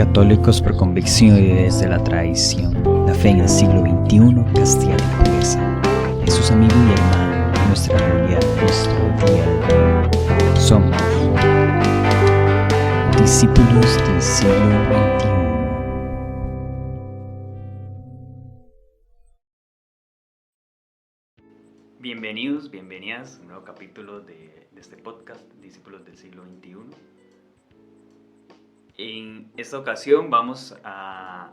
Católicos por convicción y desde la tradición, la fe en el siglo XXI castiga la impureza. Es sus amigos y hermanos, nuestra gloria, nuestro día a día. Somos discípulos del siglo XXI. Bienvenidos, bienvenidas a un nuevo capítulo de este podcast, Discípulos del siglo XXI. En esta ocasión vamos a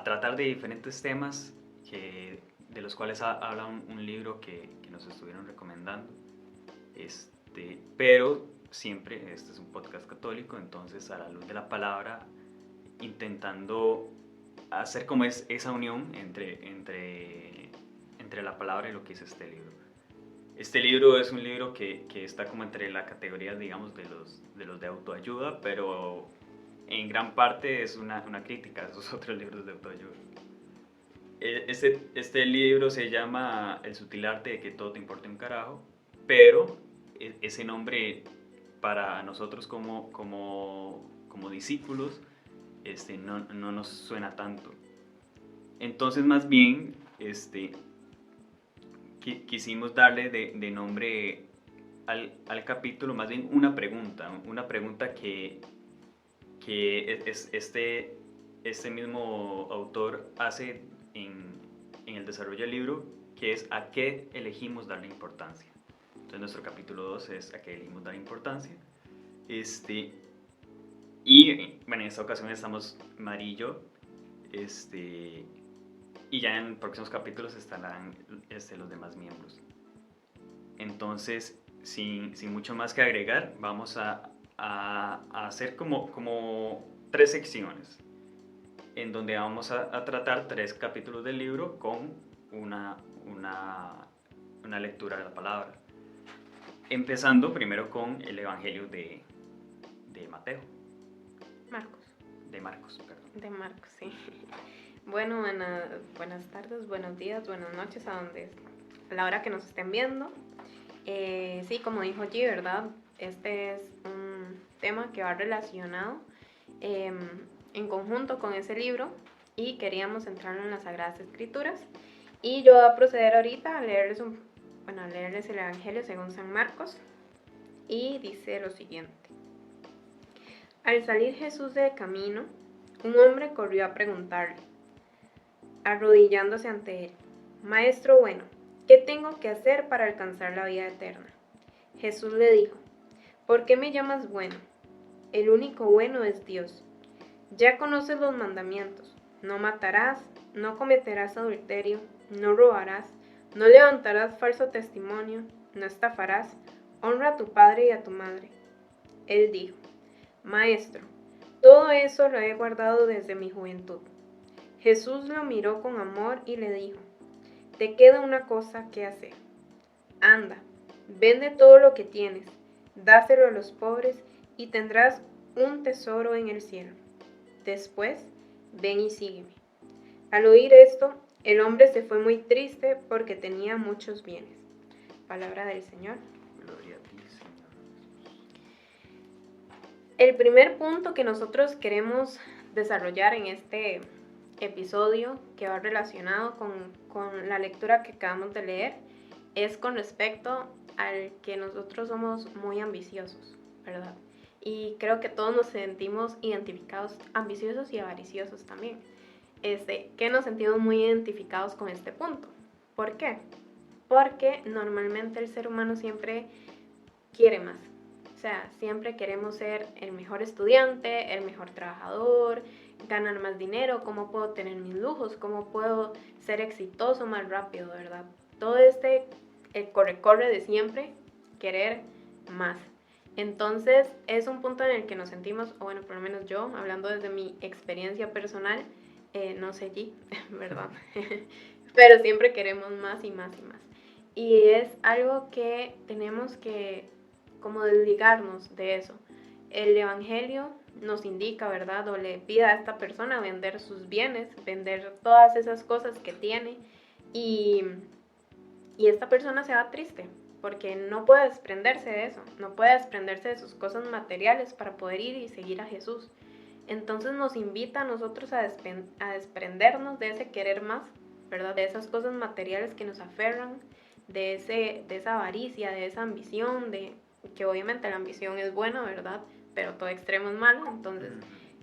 tratar de diferentes temas de los cuales habla un libro que nos estuvieron recomendando. Pero siempre, este es un podcast católico, entonces a la luz de la palabra, intentando hacer como es esa unión entre la palabra y lo que es este libro. Este libro es un libro que está como entre la categoría, digamos, de los de autoayuda, pero en gran parte es una crítica a esos otros libros de autoayuda. Este libro se llama El sutil arte de que todo te importe un carajo, pero ese nombre para nosotros como discípulos no nos suena tanto. Entonces, más bien, quisimos darle de nombre al capítulo más bien una pregunta que este mismo autor hace en el desarrollo del libro, que es ¿a qué elegimos darle importancia? Entonces nuestro capítulo 2 es ¿a qué elegimos darle importancia? Y bueno, en esta ocasión estamos Mari y yo, y ya en próximos capítulos estarán los demás miembros. Entonces, sin mucho más que agregar, vamos a hacer como 3 secciones, en donde vamos a tratar 3 capítulos del libro con una lectura de la palabra. Empezando primero con el Evangelio de Mateo. De Marcos, sí. Bueno, buenas tardes, buenos días, buenas noches a la hora que nos estén viendo. Sí, como dijo G, ¿verdad? Este es un tema que va relacionado en conjunto con ese libro y queríamos centrarlo en las Sagradas Escrituras. Y yo voy a proceder ahorita a leerles el Evangelio según San Marcos, y dice lo siguiente. Al salir Jesús del camino, un hombre corrió a preguntarle, arrodillándose ante él, Maestro bueno, ¿qué tengo que hacer para alcanzar la vida eterna? Jesús le dijo, ¿por qué me llamas bueno? El único bueno es Dios. Ya conoces los mandamientos, no matarás, no cometerás adulterio, no robarás, no levantarás falso testimonio, no estafarás, honra a tu padre y a tu madre. Él dijo, Maestro, todo eso lo he guardado desde mi juventud. Jesús lo miró con amor y le dijo, te queda una cosa que hacer. Anda, vende todo lo que tienes, dáselo a los pobres y tendrás un tesoro en el cielo. Después, ven y sígueme. Al oír esto, el hombre se fue muy triste porque tenía muchos bienes. Palabra del Señor. Gloria a ti, Señor. El primer punto que nosotros queremos desarrollar en este episodio, que va relacionado con la lectura que acabamos de leer, es con respecto al que nosotros somos muy ambiciosos, ¿verdad? Y creo que todos nos sentimos identificados, ambiciosos y avariciosos también. Que nos sentimos muy identificados con este punto. ¿Por qué? Porque normalmente el ser humano siempre quiere más. O sea, siempre queremos ser el mejor estudiante, el mejor trabajador, ganar más dinero, cómo puedo tener mis lujos, cómo puedo ser exitoso más rápido, ¿verdad? Todo el corre-corre de siempre, querer más. Entonces, es un punto en el que nos sentimos, o bueno, por lo menos yo, hablando desde mi experiencia personal, no sé allí, ¿verdad? Pero siempre queremos más y más y más. Y es algo que tenemos que como desligarnos de eso. El Evangelio nos indica, ¿verdad? O le pide a esta persona vender sus bienes, vender todas esas cosas que tiene, y esta persona se va triste porque no puede desprenderse de eso, no puede desprenderse de sus cosas materiales para poder ir y seguir a Jesús. Entonces nos invita a nosotros a desprendernos de ese querer más, ¿verdad? De esas cosas materiales que nos aferran, de esa avaricia, de esa ambición, que obviamente la ambición es buena, ¿verdad? Pero todo extremo es malo. Entonces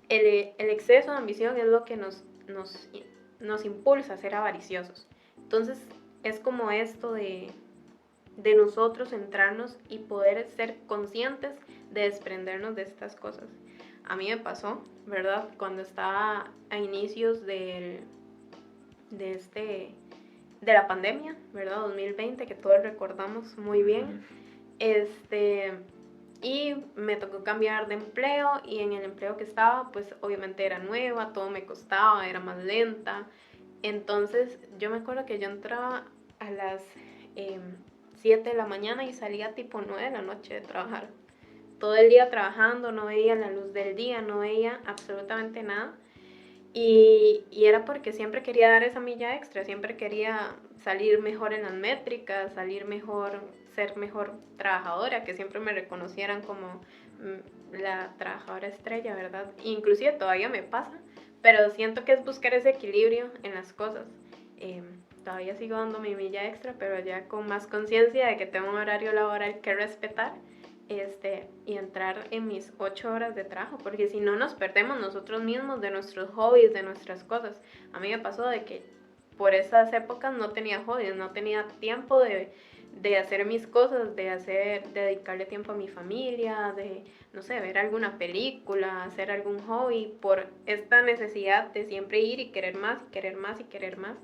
el exceso de ambición es lo que nos impulsa a ser avariciosos. Entonces es como esto de nosotros centrarnos y poder ser conscientes de desprendernos de estas cosas. A mí me pasó, ¿verdad? Cuando estaba a inicios de la pandemia, ¿verdad? 2020, que todos recordamos muy bien. Y me tocó cambiar de empleo, y en el empleo que estaba, pues obviamente era nueva, todo me costaba, era más lenta. Entonces yo me acuerdo que yo entraba a las 7 de la mañana y salía tipo 9 de la noche de trabajar. Todo el día trabajando, no veía la luz del día, no veía absolutamente nada. Y era porque siempre quería dar esa milla extra, siempre quería salir mejor en las métricas, salir mejor, ser mejor trabajadora, que siempre me reconocieran como la trabajadora estrella, ¿verdad? Inclusive todavía me pasa, pero siento que es buscar ese equilibrio en las cosas. Todavía sigo dando mi milla extra, pero ya con más conciencia de que tengo un horario laboral que respetar. Y entrar en mis 8 horas de trabajo, porque si no nos perdemos nosotros mismos de nuestros hobbies, de nuestras cosas. A mí me pasó de que por esas épocas no tenía hobbies, no tenía tiempo de hacer mis cosas, de dedicarle tiempo a mi familia, de, no sé, ver alguna película, hacer algún hobby, por esta necesidad de siempre ir y querer más, y querer más, y querer más.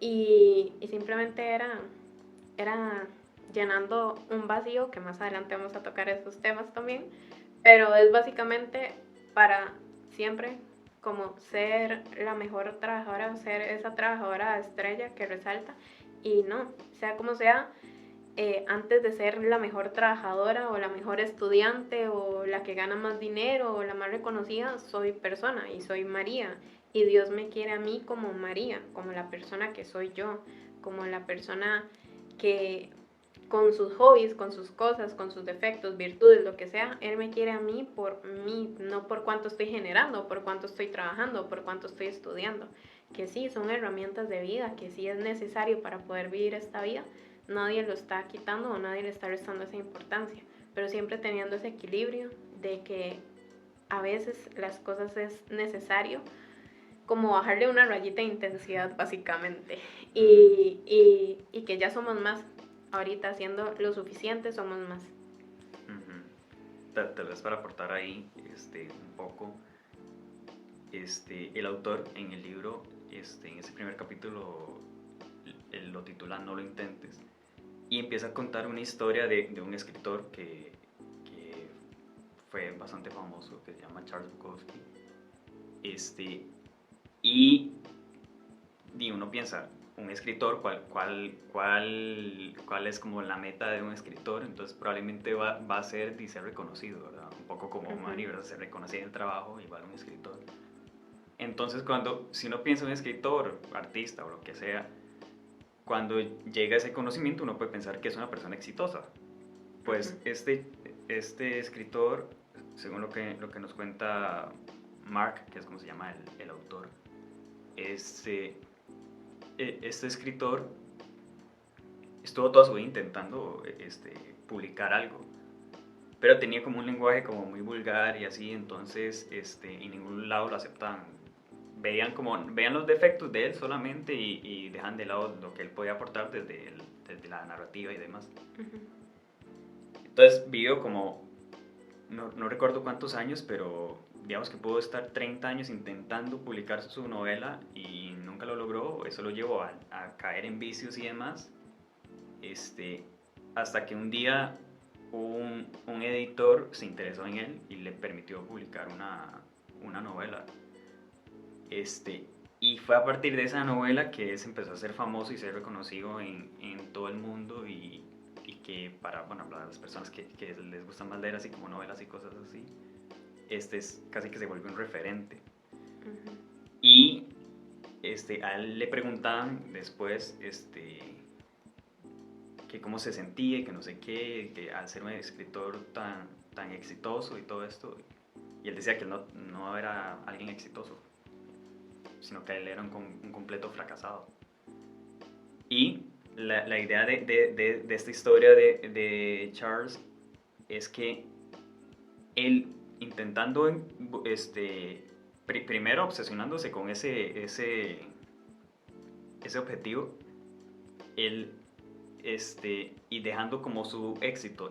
Y simplemente era llenando un vacío, que más adelante vamos a tocar esos temas también, pero es básicamente para siempre como ser la mejor trabajadora, ser esa trabajadora estrella que resalta. Y no, sea como sea, antes de ser la mejor trabajadora o la mejor estudiante o la que gana más dinero o la más reconocida, soy persona y soy María, y Dios me quiere a mí como María, como la persona que soy yo, como la persona que con sus hobbies, con sus cosas, con sus defectos, virtudes, lo que sea, Él me quiere a mí por mí, no por cuánto estoy generando, por cuánto estoy trabajando, por cuánto estoy estudiando. Que sí, son herramientas de vida, que sí es necesario para poder vivir esta vida. Nadie lo está quitando o nadie le está restando esa importancia, pero siempre teniendo ese equilibrio de que a veces las cosas es necesario como bajarle una rayita de intensidad básicamente, y que ya somos más. Ahorita haciendo lo suficiente somos más. Tal vez para aportar ahí un poco, el autor en el libro, en ese primer capítulo, él lo titula No lo intentes, y empieza a contar una historia de un escritor que fue bastante famoso, que se llama Charles Bukowski. Y uno piensa, un escritor, ¿cuál es como la meta de un escritor? Entonces probablemente va a ser y ser reconocido, ¿verdad? Un poco como Mari, ¿verdad? Ser reconocido en el trabajo, igual un escritor. Entonces si uno piensa en un escritor, artista o lo que sea, cuando llega ese conocimiento uno puede pensar que es una persona exitosa. Pues este escritor, según lo que nos cuenta Mark, que es como se llama el autor, este escritor estuvo toda su vida intentando publicar algo, pero tenía como un lenguaje como muy vulgar y así, entonces en ningún lado lo aceptaban. Veían los defectos de él solamente y dejan de lado lo que él podía aportar desde la narrativa y demás. Entonces vivió como, no recuerdo cuántos años, pero digamos que pudo estar 30 años intentando publicar su novela y nunca lo logró. Eso lo llevó a caer en vicios y demás, hasta que un día un editor se interesó en él y le permitió publicar una novela. Y fue a partir de esa novela que se empezó a ser famoso y ser reconocido en todo el mundo, y que para las personas que les gusta más leer así como novelas y cosas así, es casi que se vuelve un referente. Y a él le preguntaban después que cómo se sentía y que no sé qué, que al ser un escritor tan exitoso y todo esto, Y él decía que él no era alguien exitoso, sino que él era un completo fracasado. Y la idea de esta historia de Charles es que él intentando, primero obsesionándose con ese objetivo, él, y dejando como su éxito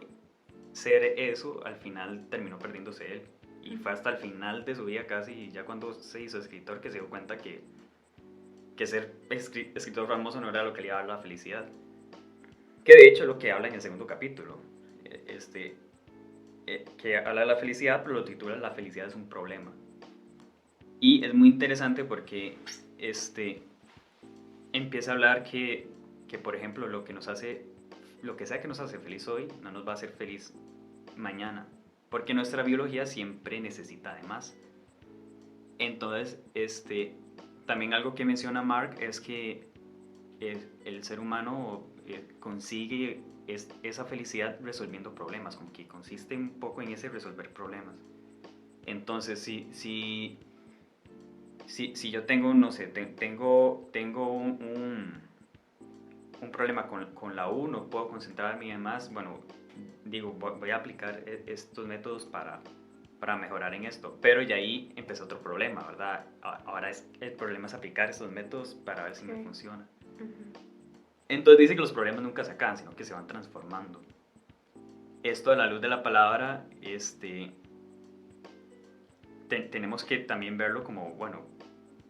ser eso, al final terminó perdiéndose él. Y fue hasta el final de su vida casi, ya cuando se hizo escritor, que se dio cuenta que ser escritor famoso no era lo que le iba a dar la felicidad. Que de hecho es lo que habla en el segundo capítulo. Que habla de la felicidad, pero lo titula La felicidad es un problema. Y es muy interesante porque empieza a hablar que por ejemplo, lo que sea que nos hace feliz hoy, no nos va a hacer feliz mañana. Porque nuestra biología siempre necesita de más. Entonces, también algo que menciona Mark es que el ser humano consigue esa felicidad resolviendo problemas, como que consiste un poco en ese resolver problemas. Entonces, si yo tengo, no sé, tengo un problema con la U, no puedo concentrarme y demás, bueno, digo, voy a aplicar estos métodos para mejorar en esto, pero ya ahí empezó otro problema, ¿verdad? Ahora el problema es aplicar estos métodos para ver si me funciona. Entonces dice que los problemas nunca se acaban, sino que se van transformando. Esto a la luz de la palabra, tenemos que también verlo como, bueno,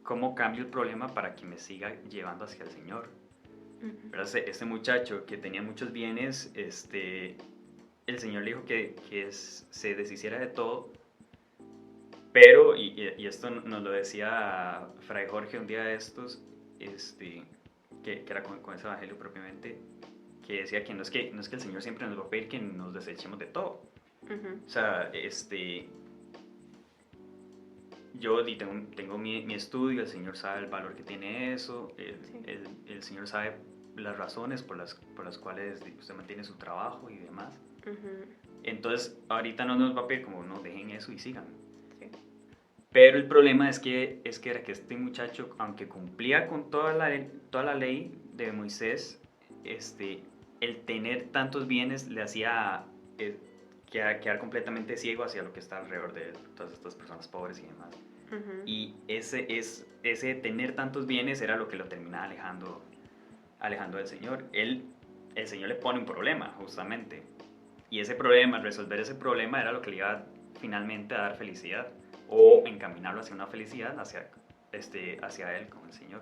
¿cómo cambio el problema para que me siga llevando hacia el Señor? Pero este muchacho que tenía muchos bienes, el Señor le dijo que se deshiciera de todo, pero, y esto nos lo decía Fray Jorge un día de estos, que era con ese evangelio propiamente, que decía que no es que el Señor siempre nos va a pedir que nos desechemos de todo. O sea, yo tengo mi estudio, el Señor sabe el valor que tiene eso, el Señor sabe las razones por las cuales usted mantiene su trabajo y demás. Entonces, ahorita no nos va a pedir como, no, dejen eso y sigan. Pero el problema es que era que este muchacho, aunque cumplía con toda la ley de Moisés, el tener tantos bienes le hacía quedar completamente ciego hacia lo que está alrededor de todas estas personas pobres y demás. Y ese tener tantos bienes era lo que lo terminaba alejando del Señor. El Señor le pone un problema, justamente. Y ese problema, resolver ese problema, era lo que le iba finalmente a dar felicidad. O encaminarlo hacia una felicidad, hacia Él con el Señor.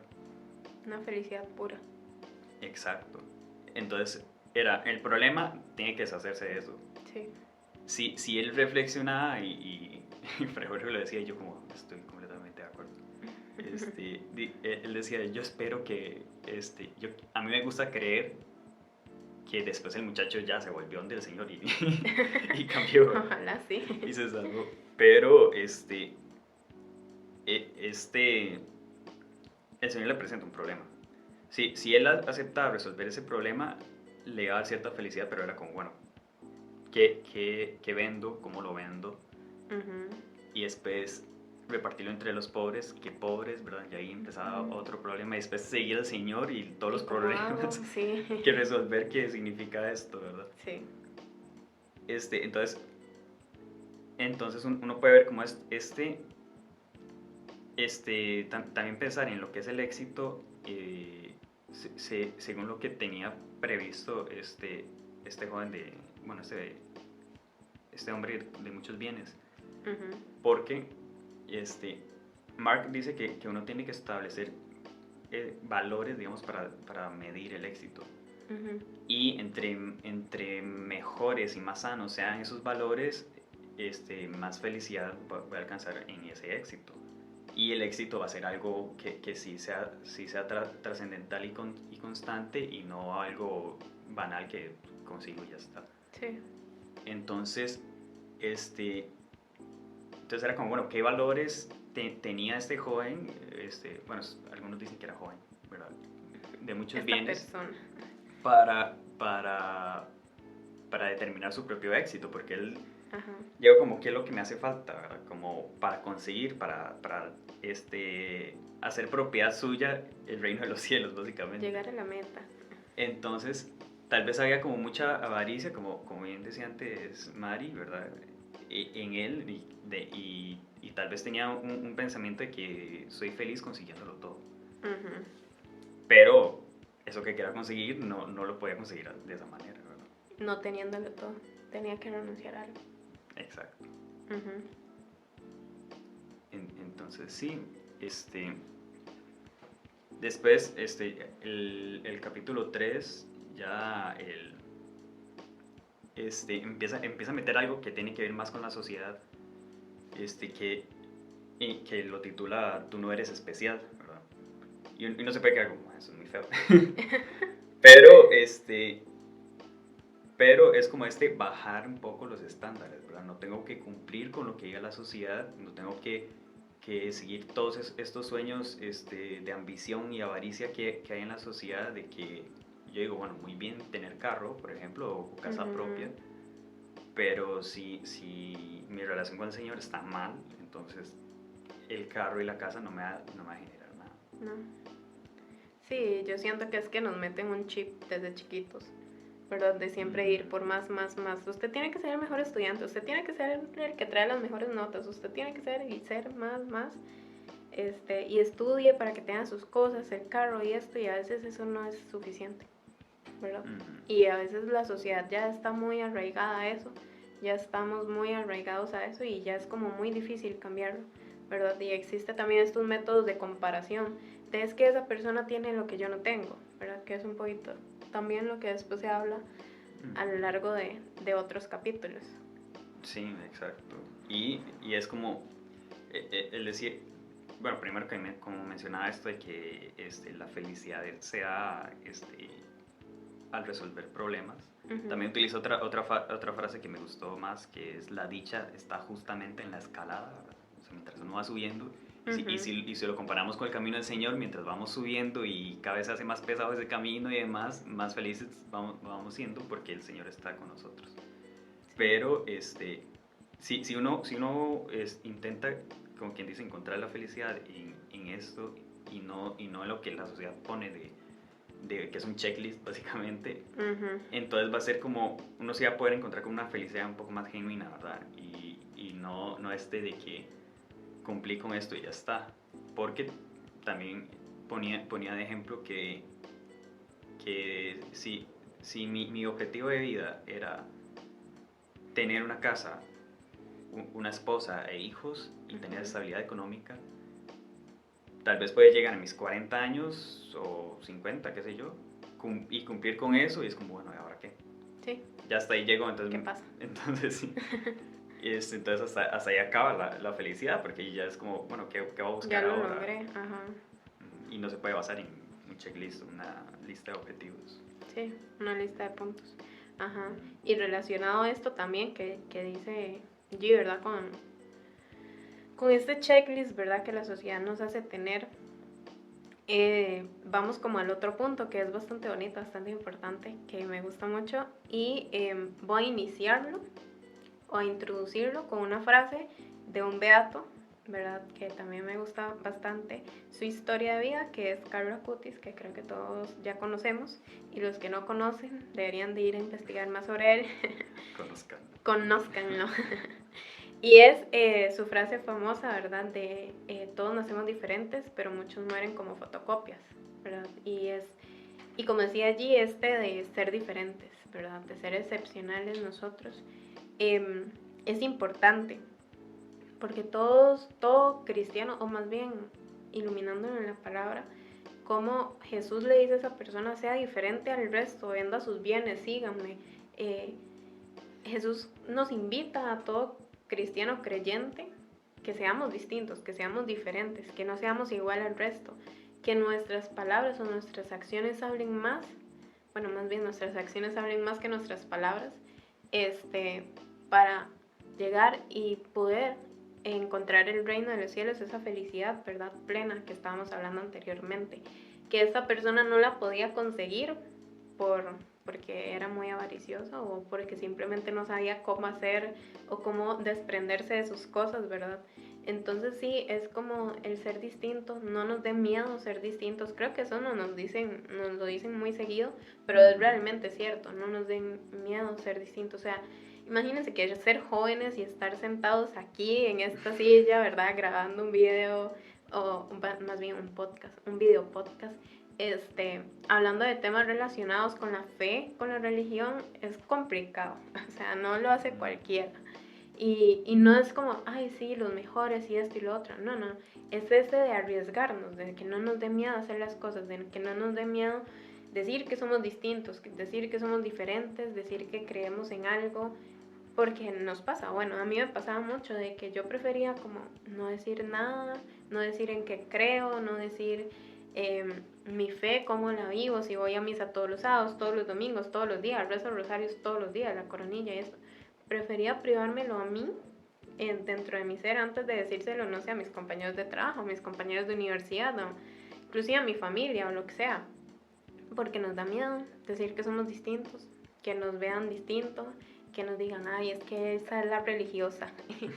Una felicidad pura. Exacto. Entonces, el problema tiene que deshacerse de eso. Sí. Si él reflexionaba y Fray Jorge lo decía, yo como estoy completamente de acuerdo. Él decía, yo espero que, a mí me gusta creer que después el muchacho ya se volvió del Señor y cambió. Ojalá sí. Y se salvó. Pero el Señor le presenta un problema. Si él aceptaba resolver ese problema, le iba a dar cierta felicidad, pero era como, bueno, ¿qué vendo? ¿Cómo lo vendo? Y después repartirlo entre los pobres, qué pobres, ¿verdad? Y ahí empezaba otro problema. Y después seguir al Señor y todos los problemas Sí. que resolver, qué significa esto, ¿verdad? Sí. Entonces uno puede ver cómo también pensar en lo que es el éxito, según lo que tenía previsto este joven este hombre de muchos bienes. Porque Mark dice que uno tiene que establecer valores, digamos, para medir el éxito. Y entre mejores y más sanos sean esos valores, más felicidad voy a alcanzar en ese éxito. Y el éxito va a ser algo que sí sea trascendental y constante, y no algo banal que consigo y ya está. Sí. Entonces era como, bueno, ¿qué valores tenía este joven? Bueno, algunos dicen que era joven, ¿verdad? De muchos bienes. Persona. Para determinar su propio éxito, porque él Ajá. Llego como qué es lo que me hace falta, ¿verdad? Como para conseguir, para hacer propiedad suya el reino de los cielos, básicamente. Llegar a la meta. Entonces, tal vez había como mucha avaricia, como bien decía antes Mari, ¿verdad? En él y tal vez tenía un pensamiento de que soy feliz consiguiéndolo todo. Ujú. Pero eso que quería conseguir no lo podía conseguir de esa manera, ¿verdad? No teniéndolo todo, tenía que renunciar a algo. Exacto. Ujú. Entonces, sí, después, el capítulo 3 ya empieza a meter algo que tiene que ver más con la sociedad, que lo titula Tú no eres especial, ¿verdad? Y uno se puede quedar como, eso es muy feo. Pero es como bajar un poco los estándares, ¿verdad? No tengo que cumplir con lo que diga la sociedad, no tengo que seguir todos estos sueños de ambición y avaricia que hay en la sociedad, de que yo digo, bueno, muy bien tener carro, por ejemplo, o casa Ujú. propia, pero si mi relación con el Señor está mal, entonces el carro y la casa no me va a generar nada. No. Sí, yo siento que es que nos meten un chip desde chiquitos, ¿verdad? De siempre ir por más, más, más. Usted tiene que ser el mejor estudiante, usted tiene que ser el que trae las mejores notas, usted tiene que ser y ser más, más. Y estudie para que tenga sus cosas, el carro y esto, y a veces eso no es suficiente, ¿verdad? Y a veces la sociedad ya está muy arraigada a eso, ya estamos muy arraigados a eso y ya es como muy difícil cambiarlo, ¿verdad? Y existe también estos métodos de comparación, de es que esa persona tiene lo que yo no tengo, ¿verdad? Que es un poquito también lo que después se habla a lo largo de otros capítulos. Sí, exacto. Y es como, el decir, bueno, primero que como mencionaba esto de que la felicidad sea al resolver problemas. Uh-huh. También utilizo otra frase que me gustó más, que es la dicha está justamente en la escalada, ¿verdad? O sea, mientras uno va subiendo, y si lo comparamos con el camino del Señor, mientras vamos subiendo y cada vez se hace más pesado ese camino y demás, más felices vamos siendo porque el Señor está con nosotros. Pero si uno intenta, como quien dice, encontrar la felicidad en esto y no en lo que la sociedad pone de que es un checklist básicamente, Uh-huh. entonces va a ser como uno se va a poder encontrar con una felicidad un poco más genuina, ¿verdad? Y no de que cumplí con esto y ya está, porque también ponía de ejemplo que si mi objetivo de vida era tener una casa, una esposa e hijos y tener estabilidad económica, tal vez puede llegar a mis 40 años o 50, qué sé yo, y cumplir con eso y es como, bueno, ¿y ahora qué? Sí. Ya hasta ahí llego, entonces... ¿Qué pasa? Entonces sí. Entonces hasta ahí acaba la felicidad, porque ya es como, bueno, ¿qué voy a buscar Ya lo ahora? logré, ajá. Y no se puede basar en un checklist, una lista de objetivos. Sí, una lista de puntos. Ajá. Y relacionado a esto también que dice G, ¿verdad? Con este checklist, ¿verdad? Que la sociedad nos hace tener, vamos como al otro punto que es bastante bonito, bastante importante, que me gusta mucho. Y voy a iniciarlo o a introducirlo con una frase de un beato, ¿verdad? Que también me gusta bastante su historia de vida, que es Carlo Acutis, que creo que todos ya conocemos, y los que no conocen deberían de ir a investigar más sobre él. Conózcanlo. Y es su frase famosa, ¿verdad? De todos nacemos diferentes, pero muchos mueren como fotocopias, ¿verdad? Y como decía allí, de ser diferentes, ¿verdad? De ser excepcionales nosotros. Es importante, porque todo cristiano, o más bien iluminándolo en la palabra, como Jesús le dice a esa persona, sea diferente al resto, venda sus bienes, síganme. Jesús nos invita a todo cristiano creyente que seamos distintos, que seamos diferentes, que no seamos igual al resto, que nuestras palabras o nuestras acciones hablen más, bueno, más bien nuestras acciones hablen más que nuestras palabras, para llegar y poder encontrar el reino de los cielos, esa felicidad, ¿verdad? Plena que estábamos hablando anteriormente, que esta persona no la podía conseguir por porque era muy avaricioso o porque simplemente no sabía cómo hacer o cómo desprenderse de sus cosas, ¿verdad? Entonces sí, es como el ser distinto, no nos dé miedo ser distintos. Creo que eso nos lo dicen muy seguido, pero es realmente cierto, no nos den miedo ser distintos. O sea, imagínense que ser jóvenes y estar sentados aquí en esta silla, ¿verdad? Grabando un video o más bien un video podcast, hablando de temas relacionados con la fe, con la religión, es complicado. O sea, no lo hace cualquiera. Y no es como, ay, sí, los mejores y esto y lo otro. No, no. Es ese de arriesgarnos, de que no nos dé miedo hacer las cosas, de que no nos dé miedo decir que somos distintos, decir que somos diferentes, decir que creemos en algo, porque nos pasa. Bueno, a mí me pasaba mucho de que yo prefería como no decir nada, no decir en qué creo, no decir mi fe, cómo la vivo, si voy a misa todos los sábados, todos los domingos, todos los días, rezo rosarios todos los días, la coronilla y esto. Prefería privármelo a mí dentro de mi ser antes de decírselo, no sé, a mis compañeros de trabajo, a mis compañeros de universidad, o inclusive a mi familia o lo que sea, porque nos da miedo decir que somos distintos, que nos vean distintos, que nos digan, ay, es que esa es la religiosa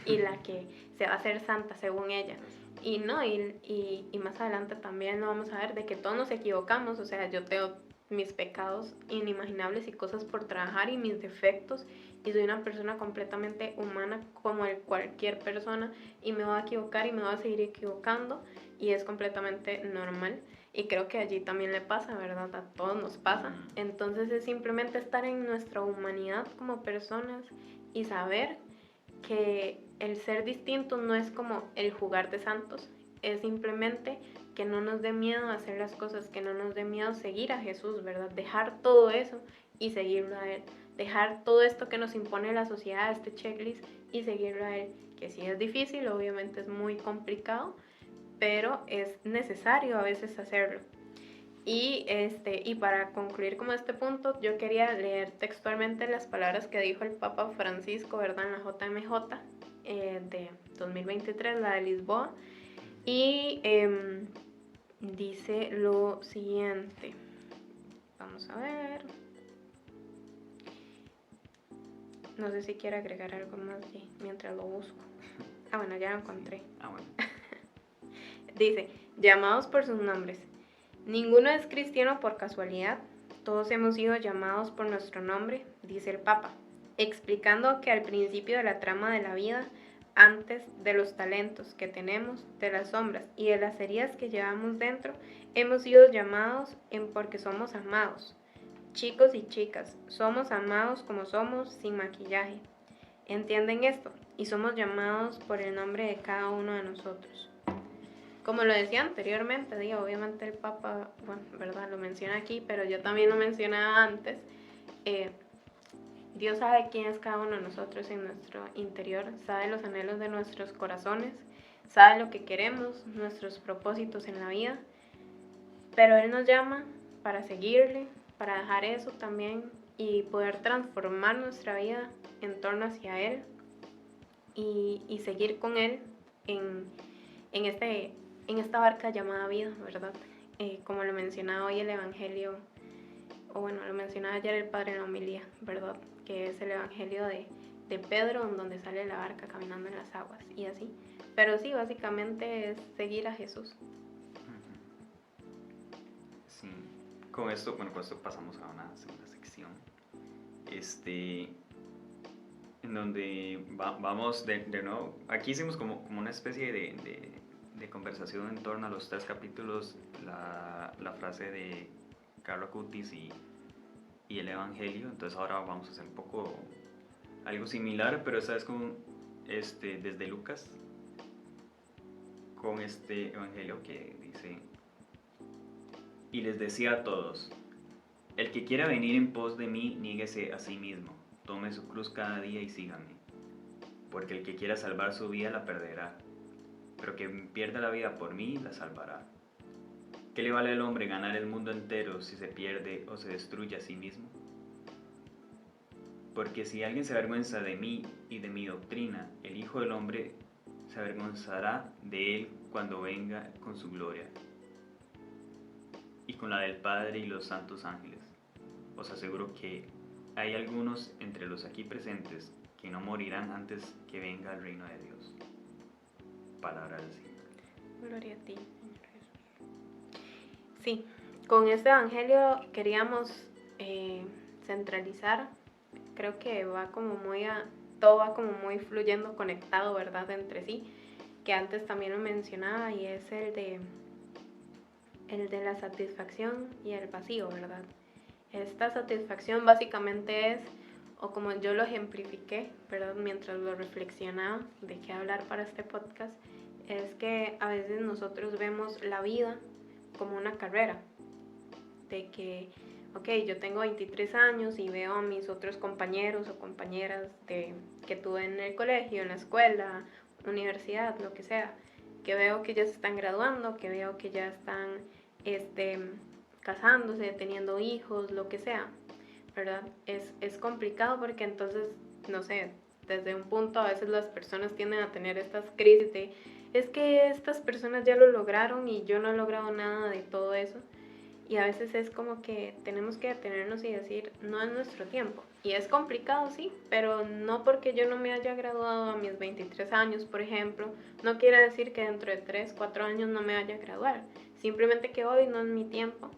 y la que se va a hacer santa según ella. Y no, y más adelante también lo vamos a ver, de que todos nos equivocamos. O sea, yo tengo mis pecados inimaginables y cosas por trabajar y mis defectos, y soy una persona completamente humana como cualquier persona, y me voy a equivocar y me voy a seguir equivocando, y es completamente normal. Y creo que allí también le pasa, ¿verdad? A todos nos pasa. Entonces es simplemente estar en nuestra humanidad como personas y saber que el ser distinto no es como el jugar de santos, es simplemente que no nos dé miedo hacer las cosas, que no nos dé miedo seguir a Jesús, ¿verdad? Dejar todo eso y seguirlo a Él. Dejar todo esto que nos impone la sociedad, este checklist, y seguirlo a Él. Que sí es difícil, obviamente es muy complicado, pero es necesario a veces hacerlo. Y para concluir como este punto, yo quería leer textualmente las palabras que dijo el Papa Francisco, ¿verdad? En la JMJ de 2023, la de Lisboa. Y dice lo siguiente. Vamos a ver. No sé si quiere agregar algo más mientras lo busco. Ah, bueno, ya lo encontré. Bueno. Dice, llamados por sus nombres. Ninguno es cristiano por casualidad, todos hemos sido llamados por nuestro nombre, dice el Papa, explicando que al principio de la trama de la vida, antes de los talentos que tenemos, de las sombras y de las heridas que llevamos dentro, hemos sido llamados porque somos amados. Chicos y chicas, somos amados como somos, sin maquillaje. ¿Entienden esto? Y somos llamados por el nombre de cada uno de nosotros. Como lo decía anteriormente, obviamente el Papa, bueno, verdad, lo menciona aquí, pero yo también lo mencionaba antes. Dios sabe quién es cada uno de nosotros en nuestro interior, sabe los anhelos de nuestros corazones, sabe lo que queremos, nuestros propósitos en la vida, pero Él nos llama para seguirle, para dejar eso también y poder transformar nuestra vida en torno hacia Él y seguir con Él en esta barca llamada vida, ¿verdad? Como lo mencionaba hoy el Evangelio, o bueno, lo mencionaba ayer el Padre en la homilía, ¿verdad? Que es el Evangelio de Pedro, donde sale la barca caminando en las aguas y así. Pero sí, básicamente es seguir a Jesús. Sí, con esto pasamos a una segunda sección, en donde vamos de nuevo. Aquí hicimos como una especie de conversación en torno a los 3 capítulos, la frase de Carlo Acutis y el Evangelio. Entonces ahora vamos a hacer un poco algo similar, pero esta vez desde Lucas, con este Evangelio que dice: y les decía a todos, el que quiera venir en pos de mí, niéguese a sí mismo, tome su cruz cada día y sígame, porque el que quiera salvar su vida la perderá, pero quien pierda la vida por mí la salvará. ¿Qué le vale al hombre ganar el mundo entero si se pierde o se destruye a sí mismo? Porque si alguien se avergüenza de mí y de mi doctrina, el Hijo del Hombre se avergonzará de él cuando venga con su gloria y con la del Padre y los santos ángeles. os aseguro que hay algunos entre los aquí presentes que no morirán antes que venga el reino de Dios. Palabra del Señor. Gloria a ti, Señor Jesús. Sí, con este evangelio queríamos centralizar. Creo que todo va como muy fluyendo, conectado, ¿verdad? Entre sí. Que antes también lo mencionaba, y es el de la satisfacción y el vacío, ¿verdad? Esta satisfacción básicamente es, o como yo lo ejemplifiqué, ¿verdad? Mientras lo reflexionaba de qué hablar para este podcast, es que a veces nosotros vemos la vida como una carrera, de que, ok, yo tengo 23 años y veo a mis otros compañeros o compañeras que tuve en el colegio, en la escuela, universidad, lo que sea, que veo que ya se están graduando, que veo que ya están casándose, teniendo hijos, lo que sea, ¿verdad? Es complicado porque entonces, no sé, desde un punto a veces las personas tienden a tener estas crisis de, es que estas personas ya lo lograron y yo no he logrado nada de todo eso. Y a veces es como que tenemos que detenernos y decir, no es nuestro tiempo. Y es complicado, sí, pero no porque yo no me haya graduado a mis 23 años, por ejemplo, no quiere decir que dentro de 3, 4 años no me vaya a graduar. Simplemente que hoy no es mi tiempo.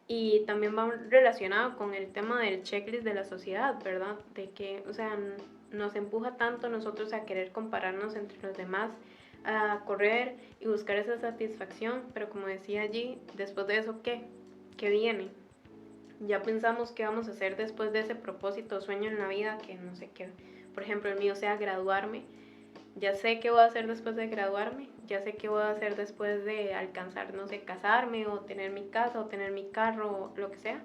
Y también va relacionado con el tema del checklist de la sociedad, ¿verdad? De que, o sea, nos empuja tanto nosotros a querer compararnos entre los demás, a correr y buscar esa satisfacción, pero como decía allí, después de eso, ¿qué viene? Ya pensamos qué vamos a hacer después de ese propósito o sueño en la vida, que no sé qué, por ejemplo, el mío sea graduarme. Ya sé qué voy a hacer después de graduarme, ya sé qué voy a hacer después de alcanzar, no sé, casarme o tener mi casa o tener mi carro o lo que sea.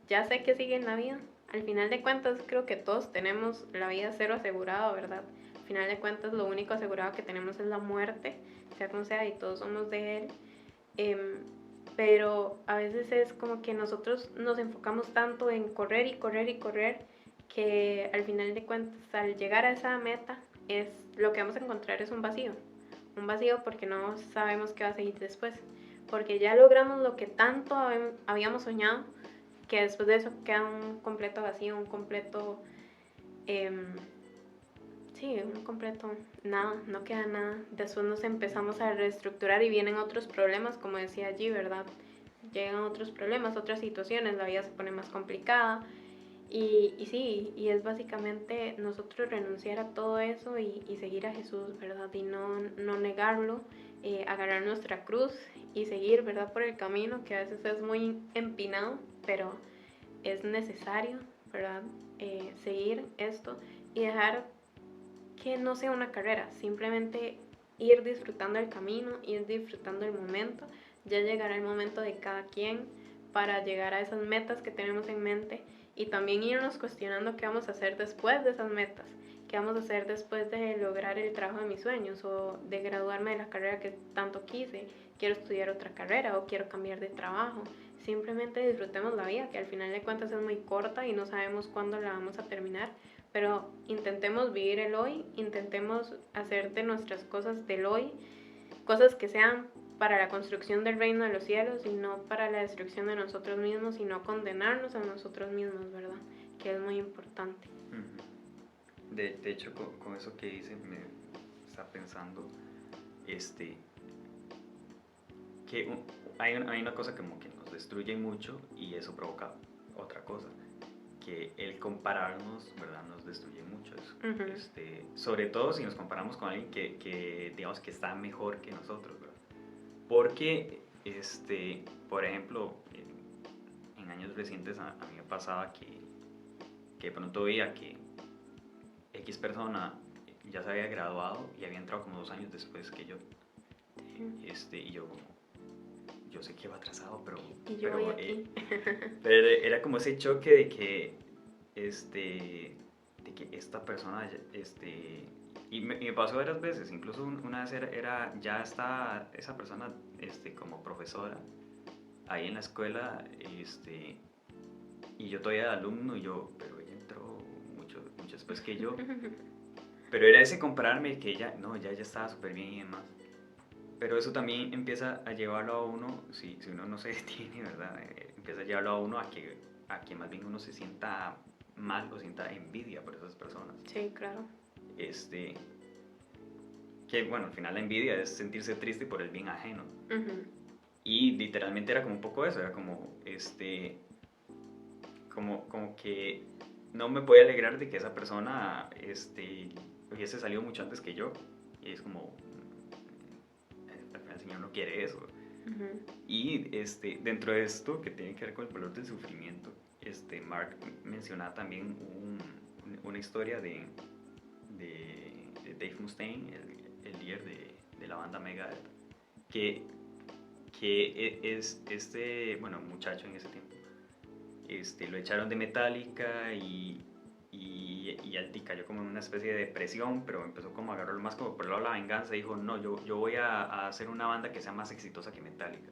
Ya sé que sigue en la vida. Al final de cuentas creo que todos tenemos la vida cero asegurada, ¿verdad? Al final de cuentas lo único asegurado que tenemos es la muerte, sea como sea, y todos somos de él. Pero a veces es como que nosotros nos enfocamos tanto en correr y correr y correr, que al final de cuentas al llegar a esa meta es lo que vamos a encontrar es un vacío porque no sabemos qué va a seguir después, porque ya logramos lo que tanto habíamos soñado, que después de eso queda un completo vacío, un completo sí, un completo nada, no queda nada. Después nos empezamos a reestructurar y vienen otros problemas, como decía allí, ¿verdad? Llegan otros problemas, otras situaciones, la vida se pone más complicada. Y sí, y es básicamente nosotros renunciar a todo eso y seguir a Jesús, ¿verdad? Y no negarlo, agarrar nuestra cruz y seguir, ¿verdad? Por el camino que a veces es muy empinado, pero es necesario, ¿verdad? Seguir esto y dejar que no sea una carrera, simplemente ir disfrutando el camino, ir disfrutando el momento. Ya llegará el momento de cada quien para llegar a esas metas que tenemos en mente, y también irnos cuestionando qué vamos a hacer después de esas metas, qué vamos a hacer después de lograr el trabajo de mis sueños o de graduarme de la carrera que tanto quise, quiero estudiar otra carrera o quiero cambiar de trabajo. Simplemente disfrutemos la vida, que al final de cuentas es muy corta y no sabemos cuándo la vamos a terminar, pero intentemos vivir el hoy, intentemos hacer de nuestras cosas del hoy, cosas que sean para la construcción del reino de los cielos y no para la destrucción de nosotros mismos y no condenarnos a nosotros mismos, ¿verdad? Que es muy importante. De hecho, con eso que dice, me está pensando que hay una cosa como que nos destruye mucho y eso provoca otra cosa, que el compararnos, ¿verdad? Nos destruye mucho eso. Sobre todo si nos comparamos con alguien que digamos que está mejor que nosotros, ¿verdad? Porque, por ejemplo, en años recientes a mí me pasaba que de pronto veía que X persona ya se había graduado y había entrado como 2 años después que yo. Y yo como, yo sé que va atrasado, pero era como ese choque de que esta persona y me pasó varias veces, incluso una vez ya está esa persona como profesora ahí en la escuela, y yo todavía de alumno, pero ella entró mucho después que yo. Pero era ese compararme que ella ya estaba súper bien y demás. Pero eso también empieza a llevarlo a uno, si uno no se detiene, ¿verdad? Empieza a llevarlo a uno a que a que más bien uno se sienta mal o sienta envidia por esas personas. Sí, claro. Que bueno, al final la envidia es sentirse triste por el bien ajeno. Ujú. Y literalmente era como un poco eso, era como, como que no me podía alegrar de que esa persona hubiese salido mucho antes que yo. Y es como, al final el Señor no quiere eso. Ujú. Y dentro de esto, que tiene que ver con el valor del sufrimiento, Mark menciona también una historia de Dave Mustaine, el líder de la banda Megadeth, que es bueno, muchacho en ese tiempo, lo echaron de Metallica y él cayó como en una especie de depresión, pero empezó como a agarrarlo más como por el lado de la venganza y dijo, no, yo voy a hacer una banda que sea más exitosa que Metallica.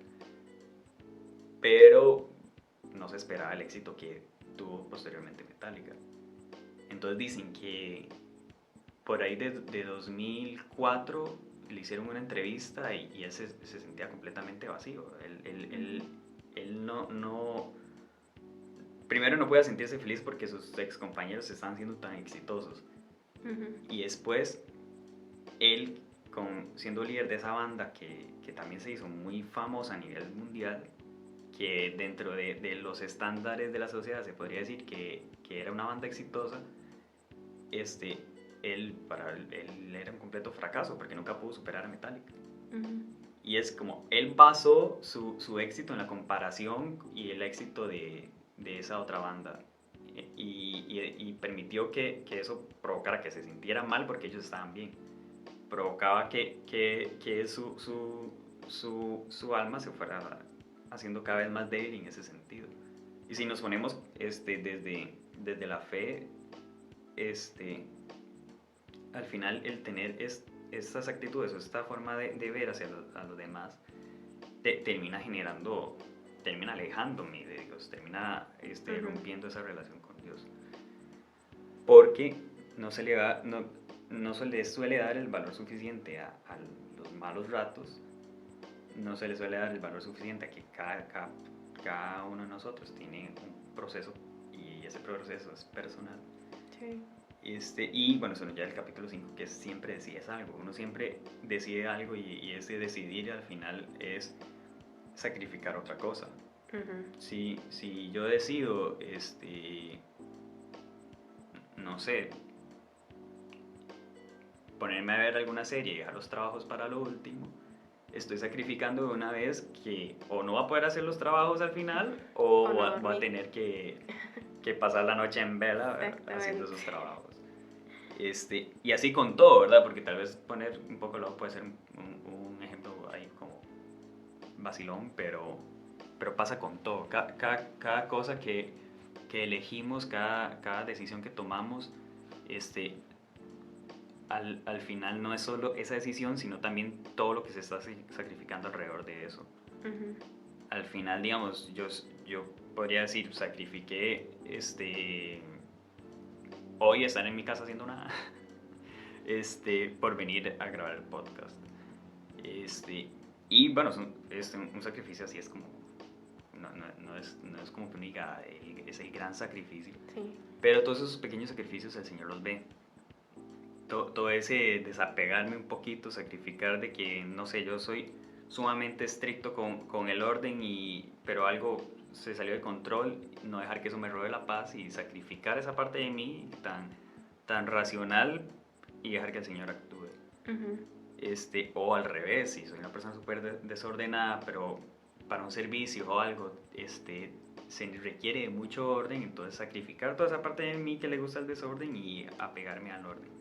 Pero no se esperaba el éxito que tuvo posteriormente Metallica. Entonces dicen que por ahí de 2004 le hicieron una entrevista y él se sentía completamente vacío. Él no... Primero no podía sentirse feliz porque sus ex compañeros estaban siendo tan exitosos. Ujú. Y después, él, siendo líder de esa banda que también se hizo muy famosa a nivel mundial, que dentro de los estándares de la sociedad se podría decir que era una banda exitosa, para él era un completo fracaso porque nunca pudo superar a Metallica. Ujú. Y es como, él basó su éxito en la comparación y el éxito de esa otra banda. Y permitió que eso provocara que se sintiera mal porque ellos estaban bien. Provocaba que su alma se fuera haciendo cada vez más débil en ese sentido. Y si nos ponemos desde la fe, al final el tener estas actitudes o esta forma de ver hacia a los demás termina alejándome de Dios, termina Ujú. rompiendo esa relación con Dios. Porque no se le suele dar el valor suficiente a los malos ratos, no se le suele dar el valor suficiente a que cada uno de nosotros tiene un proceso y ese proceso es personal. Sí. Y bueno, eso nos lleva al capítulo 5, que siempre decides algo. Uno siempre decide algo y ese decidir al final es sacrificar otra cosa. Ujú. Si yo decido, no sé, ponerme a ver alguna serie y dejar los trabajos para lo último, estoy sacrificando de una vez que o no va a poder hacer los trabajos al final o O no va a dormí. tener que pasar la noche en vela haciendo Exactamente. esos trabajos. Y así con todo, ¿verdad? Porque tal vez poner un poco luego puede ser un ejemplo ahí como vacilón, pero pasa con todo. Cada cosa que elegimos, cada decisión que tomamos, al final no es solo esa decisión, sino también todo lo que se está sacrificando alrededor de eso. Ujú. Al final, digamos, yo podría decir, sacrifiqué hoy estar en mi casa haciendo nada por venir a grabar el podcast. Y bueno, un sacrificio así es como, no es como que uno diga, es el gran sacrificio. Sí. Pero todos esos pequeños sacrificios el Señor los ve. Todo ese desapegarme un poquito, sacrificar de que, no sé, yo soy sumamente estricto con el orden, pero algo se salió de control, no dejar que eso me robe la paz y sacrificar esa parte de mí tan racional y dejar que el Señor actúe. Ujú. O al revés, si soy una persona súper desordenada, pero para un servicio o algo, se requiere de mucho orden, entonces sacrificar toda esa parte de mí que le gusta el desorden y apegarme al orden.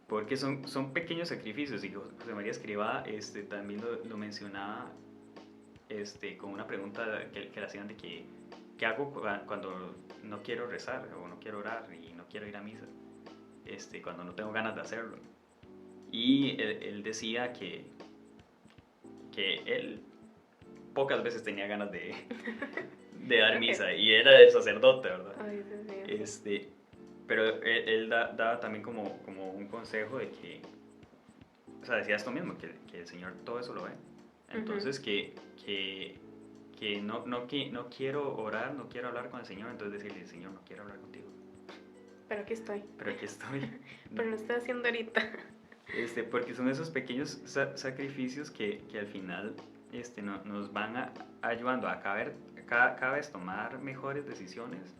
Porque son pequeños sacrificios, y José María Escrivá también lo mencionaba con una pregunta que le hacían de ¿qué hago cuando no quiero rezar o no quiero orar y no quiero ir a misa? Cuando no tengo ganas de hacerlo. Y él decía que él pocas veces tenía ganas de dar misa, y era el sacerdote, ¿verdad? Ay, Dios mío. Pero él daba también como un consejo de que, o sea, decía esto mismo, que el Señor todo eso lo ve. Entonces, que no quiero orar, no quiero hablar con el Señor, entonces decirle, Señor, no quiero hablar contigo. Pero aquí estoy. Pero aquí estoy. Pero lo estoy haciendo ahorita. Porque son esos pequeños sacrificios que al final nos van ayudando a cada vez tomar mejores decisiones,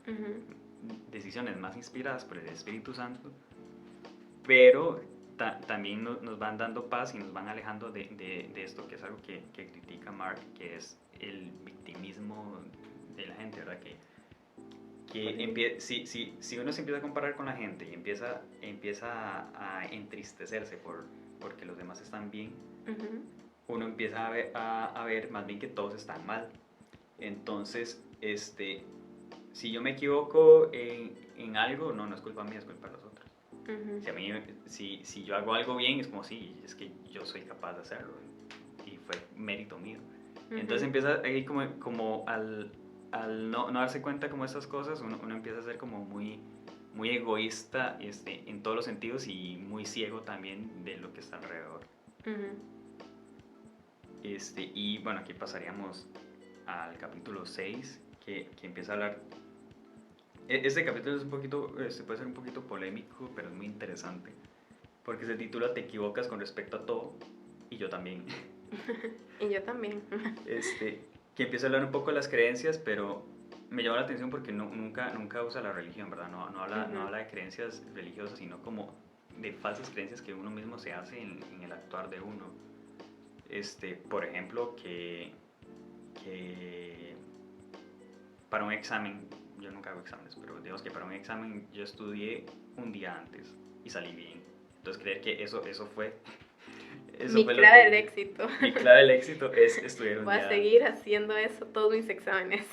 decisiones más inspiradas por el Espíritu Santo, pero también nos van dando paz y nos van alejando de esto, que es algo que critica Mark, que es el victimismo de la gente, ¿verdad? Si uno se empieza a comparar con la gente y empieza a entristecerse porque los demás están bien, uno empieza a ver más bien que todos están mal. Entonces, si yo me equivoco en algo, no es culpa mía, es culpa de los otros. Si yo hago algo bien, es como, sí, es que yo soy capaz de hacerlo y fue mérito mío. Entonces empieza ahí como al no darse cuenta como estas cosas, uno empieza a ser como muy, muy egoísta en todos los sentidos y muy ciego también de lo que está alrededor. Y bueno, aquí pasaríamos al capítulo 6, que empieza a hablar. Este capítulo es un poquito, puede ser un poquito polémico, pero es muy interesante, porque se titula Te equivocas con respecto a todo, y yo también. Y yo también. Que empieza a hablar un poco de las creencias, pero me llama la atención porque nunca usa la religión, ¿verdad? No habla de creencias religiosas, sino como de falsas creencias que uno mismo se hace en el actuar de uno. Por ejemplo, que para un examen, yo nunca hago exámenes, pero digamos que para un examen yo estudié un día antes y salí bien. Entonces creer que eso fue... Mi clave del éxito. Mi clave del éxito es estudiar un día. Voy a seguir haciendo eso todos mis exámenes.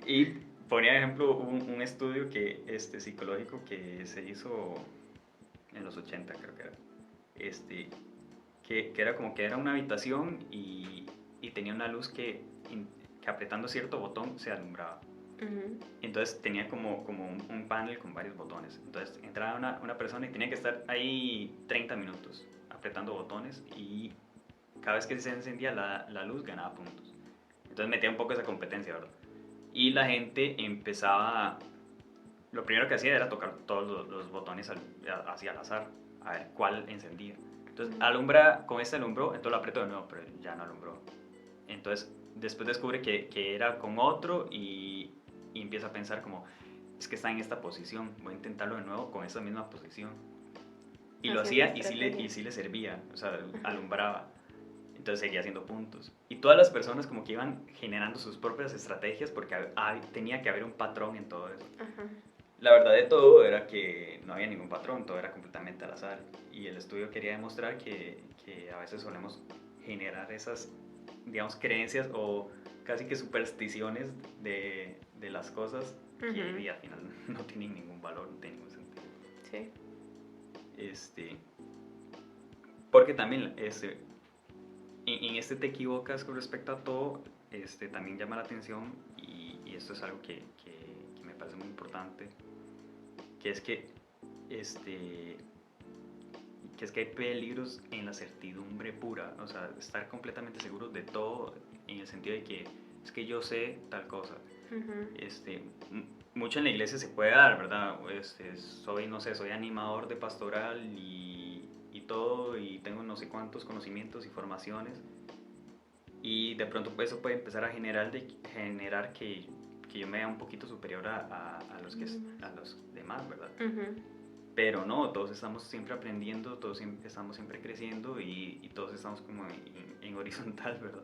Y ponía de ejemplo un estudio psicológico que se hizo en los 80, creo que era. Que era como que era una habitación y tenía una luz que apretando cierto botón se alumbraba. Entonces tenía como un panel con varios botones. Entonces entraba una persona y tenía que estar ahí 30 minutos apretando botones, y cada vez que se encendía la luz ganaba puntos. Entonces metía un poco esa competencia, ¿verdad? Y la gente empezaba, lo primero que hacía era tocar todos los botones así al azar, a ver cuál encendía. Entonces con este alumbró, entonces lo apretó de nuevo, pero ya no alumbró. Entonces después descubre que era con otro y empieza a pensar como, es que está en esta posición, voy a intentarlo de nuevo con esa misma posición. Y lo hacía y sí le servía, o sea, alumbraba. Entonces seguía haciendo puntos. Y todas las personas como que iban generando sus propias estrategias porque tenía que haber un patrón en todo eso. La verdad de todo era que no había ningún patrón, todo era completamente al azar. Y el estudio quería demostrar que a veces solemos generar esas, digamos, creencias o casi que supersticiones de las cosas que al final no tienen ningún valor, no tienen ningún sentido. Sí. Porque también en te equivocas con respecto a todo, también llama la atención, y esto es algo que me parece muy importante, que es que hay peligros en la certidumbre pura, o sea, estar completamente seguros de todo, en el sentido de que es que yo sé tal cosa. Mucho en la iglesia se puede dar, ¿verdad? Soy animador de pastoral y todo, y tengo no sé cuántos conocimientos y formaciones, y de pronto eso puede empezar a generar que yo me vea un poquito superior a los demás, ¿verdad? Pero no, todos estamos siempre aprendiendo, todos estamos siempre creciendo, y todos estamos como en horizontal, ¿verdad?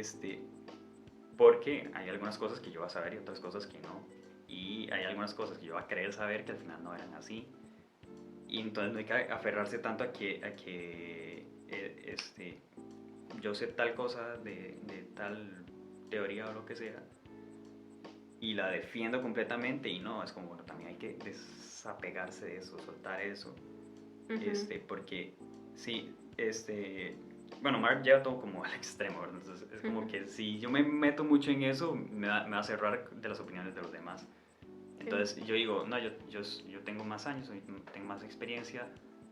Sí. Porque hay algunas cosas que yo voy a saber y otras cosas que no, y hay algunas cosas que yo voy a creer saber que al final no eran así, y entonces no hay que aferrarse tanto a que yo sé tal cosa de tal teoría o lo que sea y la defiendo completamente, y no, es como, bueno, también hay que desapegarse de eso, soltar eso. Porque sí, bueno, Mark lleva todo como al extremo, ¿verdad? Entonces es como que si yo me meto mucho en eso, me va a cerrar de las opiniones de los demás. Entonces yo digo, no, yo tengo más años, tengo más experiencia,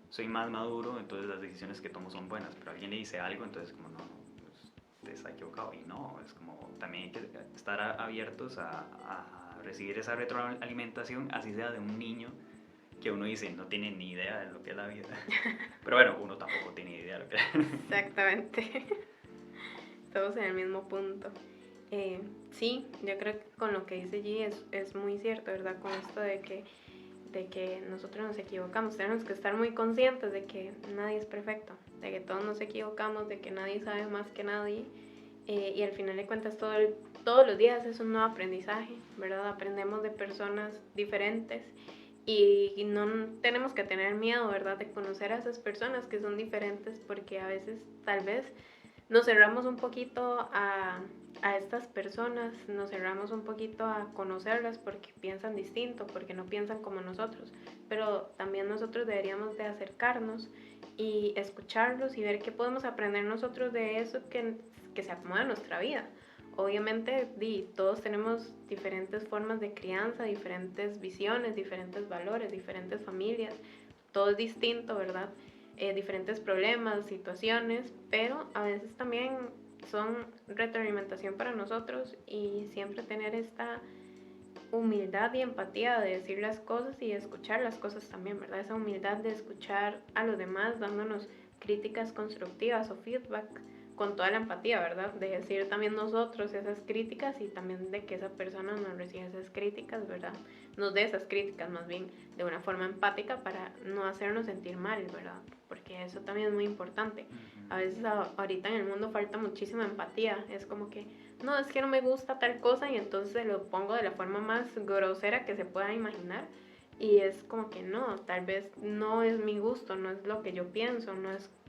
soy más maduro, entonces las decisiones que tomo son buenas, pero alguien le dice algo, entonces como, no, pues, está equivocado. Y no, es como también hay que estar abiertos a recibir esa retroalimentación, así sea de un niño que uno dice no tiene ni idea de lo que es la vida. Pero bueno, uno tampoco tiene idea de lo que es. Exactamente. Todos en el mismo punto. Sí, yo creo que con lo que dice G es muy cierto, ¿verdad? Con esto de que nosotros nos equivocamos. Tenemos que estar muy conscientes de que nadie es perfecto, de que todos nos equivocamos, de que nadie sabe más que nadie. Y al final de cuentas todos los días es un nuevo aprendizaje, ¿verdad? Aprendemos de personas diferentes y no tenemos que tener miedo, ¿verdad? De conocer a esas personas que son diferentes, porque a veces tal vez nos cerramos un poquito a estas personas, nos cerramos un poquito a conocerlas porque piensan distinto, porque no piensan como nosotros, pero también nosotros deberíamos de acercarnos y escucharlos y ver qué podemos aprender nosotros de eso que se acomoda a nuestra vida. Obviamente todos tenemos diferentes formas de crianza, diferentes visiones, diferentes valores, diferentes familias, todo es distinto, ¿verdad? Diferentes problemas, situaciones, pero a veces también son retroalimentación para nosotros y siempre tener esta humildad y empatía de decir las cosas y escuchar las cosas también, ¿verdad? Esa humildad de escuchar a los demás dándonos críticas constructivas o feedback con toda la empatía, ¿verdad? De decir también nosotros esas críticas y también de que esa persona nos reciba esas críticas, ¿verdad? Nos dé esas críticas más bien de una forma empática para no hacernos sentir mal, ¿verdad? Porque eso también es muy importante. A veces ahorita en el mundo falta muchísima empatía. Es como que, no, es que no me gusta tal cosa y entonces lo pongo de la forma más grosera que se pueda imaginar. Y es como que no, tal vez no es mi gusto, no es lo que yo pienso,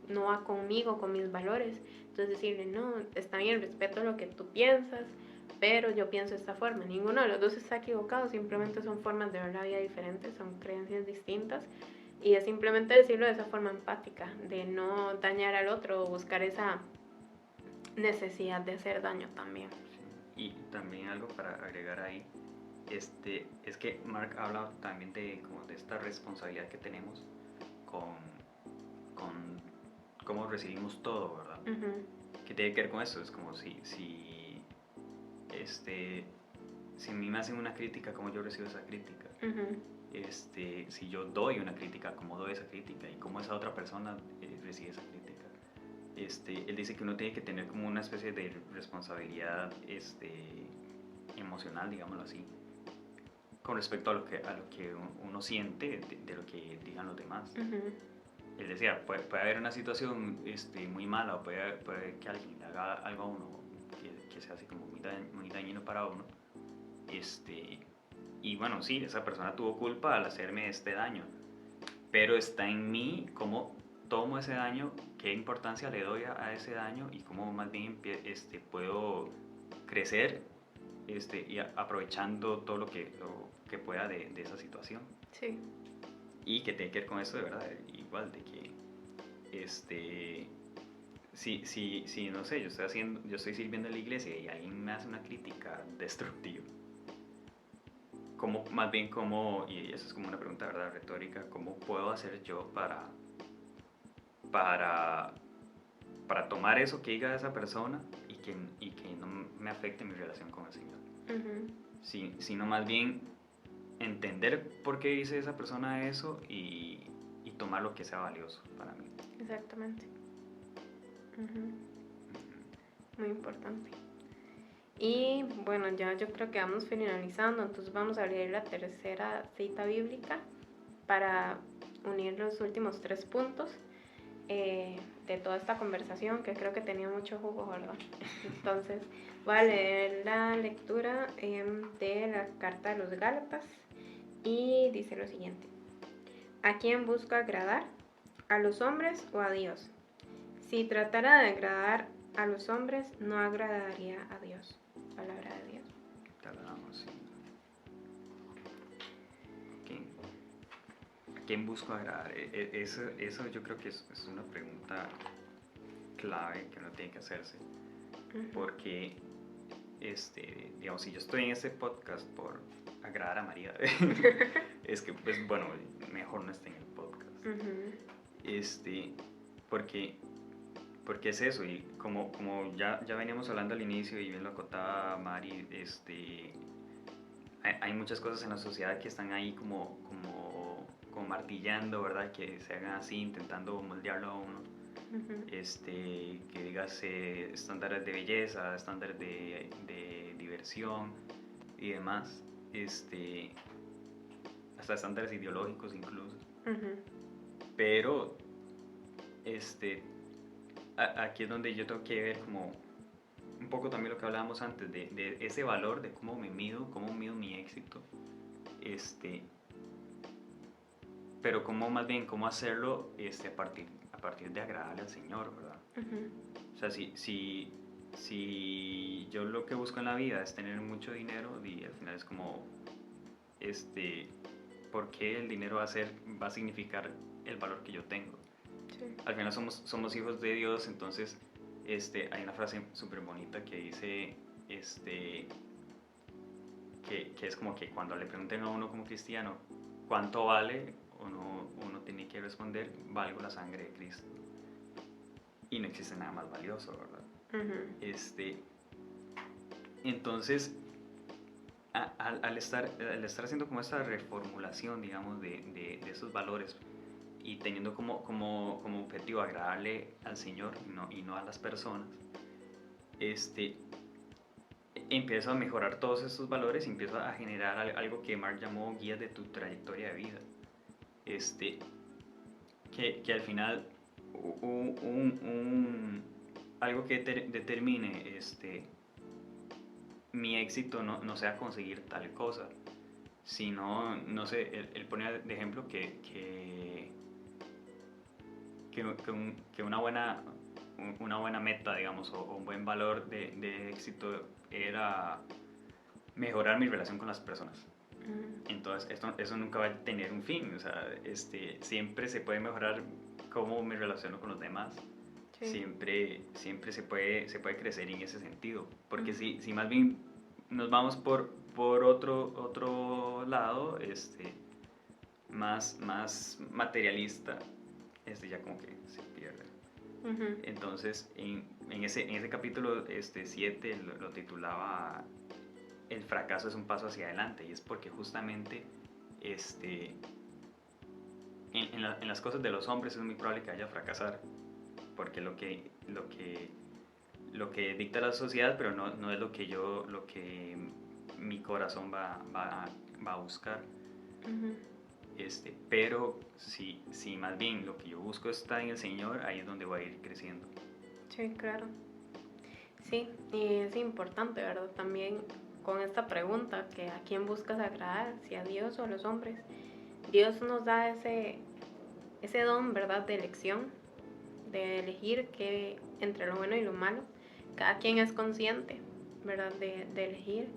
no va conmigo, con mis valores. Entonces decirle, no, está bien, respeto lo que tú piensas, pero yo pienso de esta forma. Ninguno de los dos está equivocado, simplemente son formas de ver la vida diferentes, son creencias distintas. Y es simplemente decirlo de esa forma empática, de no dañar al otro o buscar esa necesidad de hacer daño también. Sí. Y también algo para agregar ahí, es que Mark habla también de esta responsabilidad que tenemos con cómo recibimos todo, ¿verdad? ¿Qué tiene que ver con eso? Es como si a mí me hacen una crítica, ¿cómo yo recibo esa crítica? Si yo doy una crítica, ¿cómo doy esa crítica? Y cómo esa otra persona recibe esa crítica. Él dice que uno tiene que tener como una especie de responsabilidad emocional, digámoslo así, con respecto a lo que uno siente de lo que digan los demás. Él decía, puede haber una situación muy mala, o puede que alguien haga algo a uno que sea así como muy dañino para uno. Y bueno, sí, esa persona tuvo culpa al hacerme este daño, pero está en mí cómo tomo ese daño, qué importancia le doy a ese daño y cómo más bien puedo crecer y aprovechando todo lo que pueda de esa situación. Sí. Y que tiene que ver con eso de verdad, igual de que si no sé, yo estoy sirviendo en la iglesia y alguien me hace una crítica destructiva, y eso es como una pregunta, ¿verdad?, retórica, ¿cómo puedo hacer yo para tomar eso que diga esa persona y que no me afecte mi relación con el Señor? Sino más bien entender por qué dice esa persona eso y tomar lo que sea valioso para mí. Exactamente. Muy importante. Y bueno, ya yo creo que vamos finalizando, entonces vamos a leer la tercera cita bíblica para unir los últimos 3 puntos de toda esta conversación, que creo que tenía mucho jugo, ¿verdad? Entonces voy a leer la lectura de la carta de los Gálatas y dice lo siguiente: ¿a quién busco agradar? ¿A los hombres o a Dios? Si tratara de agradar a los hombres, no agradaría a Dios. Palabra de Dios. Te alabamos, Señor. ¿A quién busco agradar? Eso yo creo que es una pregunta clave que uno tiene que hacerse. Porque, digamos, si yo estoy en este podcast por agradar a María, es que, pues, bueno, mejor no esté en el podcast. Porque porque es eso, y como ya veníamos hablando al inicio y bien lo acotaba Mari, hay muchas cosas en la sociedad que están ahí como martillando, ¿verdad? Que se hagan así, intentando moldearlo a uno. Que digas estándares de belleza, estándares de diversión y demás, hasta estándares ideológicos incluso. Pero aquí es donde yo tengo que ver como un poco también lo que hablábamos antes de ese valor de cómo mido mi éxito, pero cómo hacerlo a partir de agradarle al Señor, ¿verdad? O sea, si yo lo que busco en la vida es tener mucho dinero, y al final es como, ¿por qué el dinero va a significar el valor que yo tengo? Sí. Al final somos hijos de Dios, entonces hay una frase súper bonita que dice, que es como que cuando le pregunten a uno como cristiano, ¿cuánto vale? Uno tiene que responder, valgo la sangre de Cristo. Y no existe nada más valioso, ¿verdad? Entonces, al estar haciendo como esta reformulación, digamos, de esos valores y teniendo como objetivo agradarle al Señor y no a las personas, empiezo a mejorar todos esos valores y empiezo a generar algo que Mark llamó guías de tu trayectoria de vida. Que al final algo que determine mi éxito no sea conseguir tal cosa, sino, no sé, él pone de ejemplo que una buena meta, digamos, o un buen valor de éxito era mejorar mi relación con las personas. Entonces, eso nunca va a tener un fin, o sea, siempre se puede mejorar cómo me relaciono con los demás. Sí. Siempre se puede crecer en ese sentido, porque si más bien nos vamos por otro lado, más materialista, ya como que se pierde. Entonces, en ese capítulo 7 lo titulaba El fracaso es un paso hacia adelante, y es porque justamente en las cosas de los hombres es muy probable que haya fracasar, porque lo que dicta la sociedad, pero no es lo que mi corazón va a buscar. Pero si más bien lo que yo busco está en el Señor, ahí es donde voy a ir creciendo. Sí, claro. Sí, y es importante, ¿verdad? También con esta pregunta, que a quién buscas agradar, si a Dios o a los hombres. Dios nos da ese don, ¿verdad?, de elección, de elegir que entre lo bueno y lo malo. Cada quien es consciente, ¿verdad?, de elegir.